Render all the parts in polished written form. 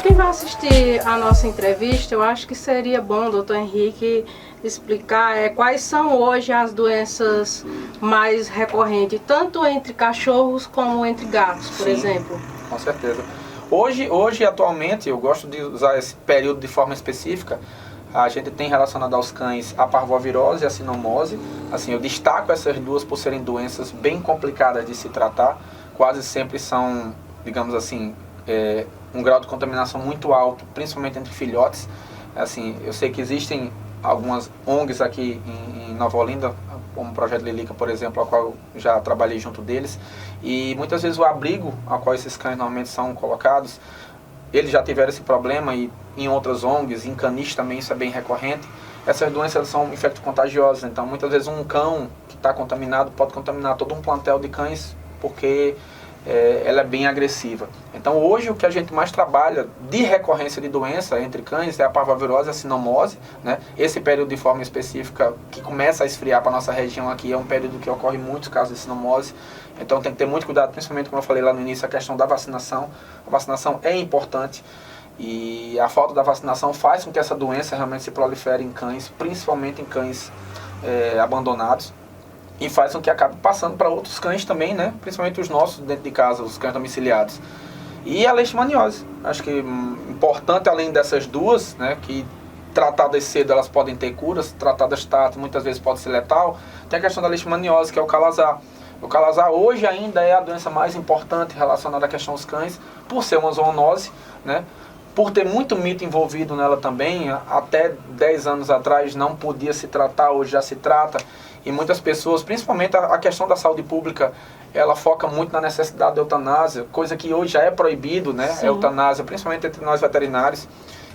quem vai assistir a nossa entrevista, eu acho que seria bom, doutor Henrique, explicar quais são hoje as doenças mais recorrentes, tanto entre cachorros como entre gatos, por exemplo. Com certeza. Hoje, atualmente, eu gosto de usar esse período de forma específica. A gente tem relacionado aos cães a parvovirose e a sinomose. Assim, eu destaco essas duas por serem doenças bem complicadas de se tratar. Quase sempre são, digamos assim, um grau de contaminação muito alto, principalmente entre filhotes. Assim, eu sei que existem algumas ONGs aqui em Nova Olinda, como o Projeto Lilica, por exemplo, ao qual eu já trabalhei junto deles. E muitas vezes o abrigo ao qual esses cães normalmente são colocados, eles já tiveram esse problema e em outras ONGs, em canis também isso é bem recorrente. Essas doenças são infecto-contagiosas, então muitas vezes um cão que está contaminado pode contaminar todo um plantel de cães porque ela é bem agressiva. Então hoje o que a gente mais trabalha de recorrência de doença entre cães é a parvovirose e a sinomose, né? Esse período de forma específica que começa a esfriar para a nossa região aqui é um período que ocorre muitos casos de sinomose. Então tem que ter muito cuidado, principalmente como eu falei lá no início, a questão da vacinação. A vacinação é importante e a falta da vacinação faz com que essa doença realmente se prolifere em cães, principalmente em cães abandonados. E faz com que acabe passando para outros cães também, né? Principalmente os nossos dentro de casa, os cães domiciliados. E a leishmaniose. Acho que importante, além dessas duas, né? Que tratadas cedo elas podem ter curas, tratadas tarde muitas vezes pode ser letal. Tem a questão da leishmaniose, que é o calazar. O calazar hoje ainda é a doença mais importante relacionada à questão dos cães, por ser uma zoonose, né? Por ter muito mito envolvido nela também. Até 10 anos atrás não podia se tratar, hoje já se trata. E muitas pessoas, principalmente a questão da saúde pública, ela foca muito na necessidade da eutanásia, coisa que hoje já é proibido, né? Sim. A eutanásia, principalmente entre nós veterinários.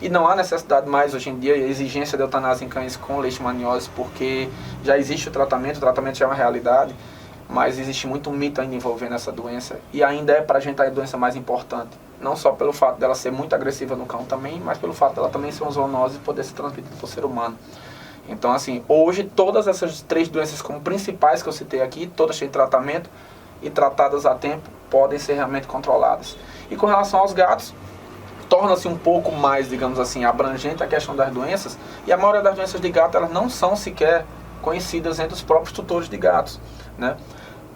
E não há necessidade mais hoje em dia, a exigência de eutanásia em cães com leishmaniose, porque já existe o tratamento já é uma realidade, mas existe muito mito ainda envolvendo essa doença. E ainda é para a gente a doença mais importante. Não só pelo fato dela ser muito agressiva no cão também, mas pelo fato dela também ser uma zoonose e poder ser transmitida por ser humano. Então, assim, hoje todas essas 3 doenças como principais que eu citei aqui, todas têm tratamento e tratadas a tempo, podem ser realmente controladas. E com relação aos gatos, torna-se um pouco mais, digamos assim, abrangente a questão das doenças, e a maioria das doenças de gato, elas não são sequer conhecidas entre os próprios tutores de gatos, né?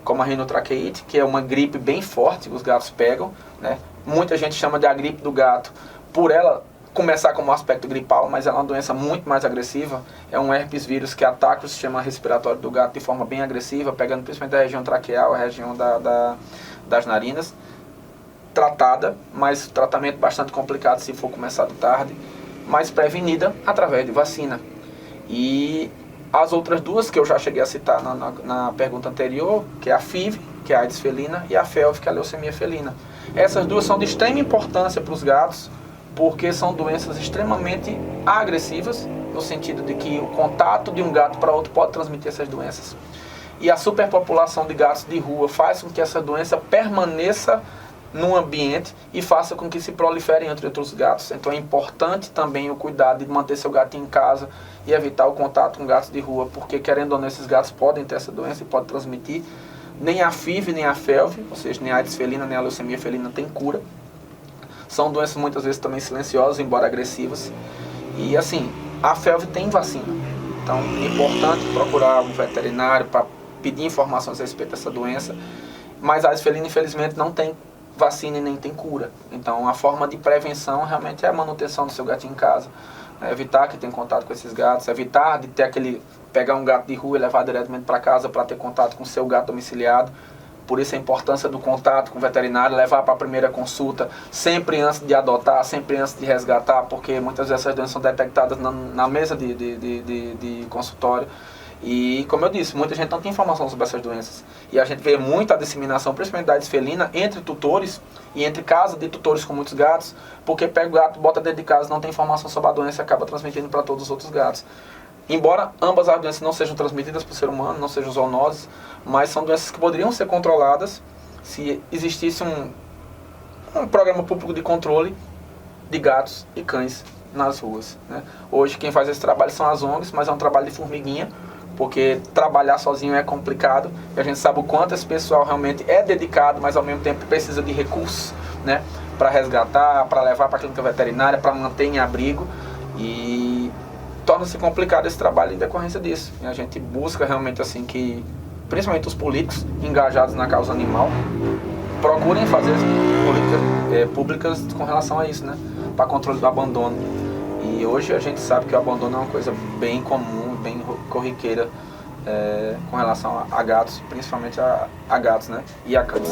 Como a rinotraqueite, que é uma gripe bem forte que os gatos pegam, né? Muita gente chama de a gripe do gato por ela começar como um aspecto gripal, mas é uma doença muito mais agressiva. É um herpes vírus que ataca o sistema respiratório do gato de forma bem agressiva, pegando principalmente a região traqueal, a região das narinas. Tratada, mas tratamento bastante complicado se for começado tarde, mas prevenida através de vacina. E as outras duas que eu já cheguei a citar na pergunta anterior, que é a FIV, que é a AIDS felina, e a FeLV, que é a leucemia felina. Essas duas são de extrema importância para os gatos, porque são doenças extremamente agressivas, no sentido de que o contato de um gato para outro pode transmitir essas doenças. E a superpopulação de gatos de rua faz com que essa doença permaneça no ambiente e faça com que se proliferem entre outros gatos. Então é importante também o cuidado de manter seu gatinho em casa e evitar o contato com gatos de rua, porque querendo ou não, esses gatos podem ter essa doença e podem transmitir. Nem a FIV, nem a FeLV, ou seja, nem a AIDS felina, nem a leucemia felina tem cura. São doenças muitas vezes também silenciosas, embora agressivas. E assim, a FeLV tem vacina. Então é importante procurar um veterinário para pedir informações a respeito dessa doença. Mas a AIDS felina, infelizmente, não tem vacina e nem tem cura. Então a forma de prevenção realmente é a manutenção do seu gatinho em casa. Evitar que tenha contato com esses gatos, evitar de ter pegar um gato de rua e levar diretamente para casa para ter contato com o seu gato domiciliado. Por isso a importância do contato com o veterinário, levar para a primeira consulta, sempre antes de adotar, sempre antes de resgatar, porque muitas vezes essas doenças são detectadas na mesa de consultório. E, como eu disse, muita gente não tem informação sobre essas doenças. E a gente vê muita disseminação, principalmente da AIDS felina, entre tutores e entre casas de tutores com muitos gatos, porque pega o gato, bota dentro de casa, não tem informação sobre a doença e acaba transmitindo para todos os outros gatos. Embora ambas as doenças não sejam transmitidas por ser humano, não sejam zoonoses, mas são doenças que poderiam ser controladas se existisse um programa público de controle de gatos e cães nas ruas, né? Hoje quem faz esse trabalho são as ONGs, mas é um trabalho de formiguinha, porque trabalhar sozinho é complicado, e a gente sabe o quanto esse pessoal realmente é dedicado, mas ao mesmo tempo precisa de recursos né? Para resgatar, para levar para a clínica veterinária, para manter em abrigo, e torna-se complicado esse trabalho em decorrência disso. E a gente busca realmente assim que, principalmente os políticos engajados na causa animal, procurem fazer políticas públicas com relação a isso, né? Para controle do abandono. E hoje a gente sabe que o abandono é uma coisa bem comum, bem corriqueira com relação a gatos, principalmente a gatos, né? E a cães.